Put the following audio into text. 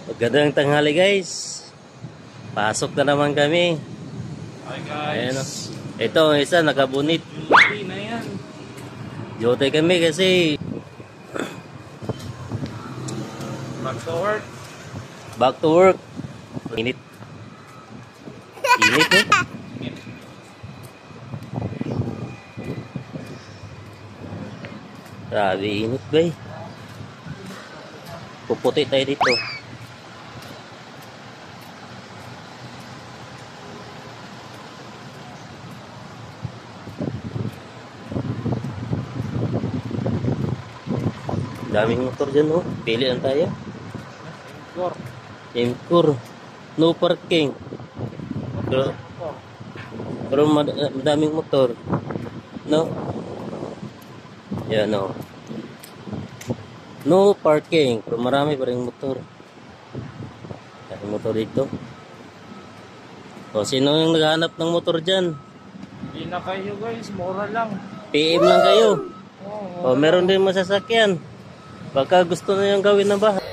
Magandang tanghali guys. Pasok na naman kami. Hi guys. Ayan, oh. Ito ang isa nakabunit. Duty na yan. Jote kami kasi Back to work. back to work. Init. Init eh. Grabe init ba eh. Puputi tayo dito. Daming motor dyan oh. Pili lang tayo. Emcor. No parking. Pero madaming motor. No? Yan oh. No parking. Pero marami pa rin motor. Daming motor dito. O sino yung naghahanap ng motor dyan? Hindi na kayo guys. Mura lang. PM lang kayo. Oh, O meron din masasakyan. Baka gusto na yung gawin ng bahay.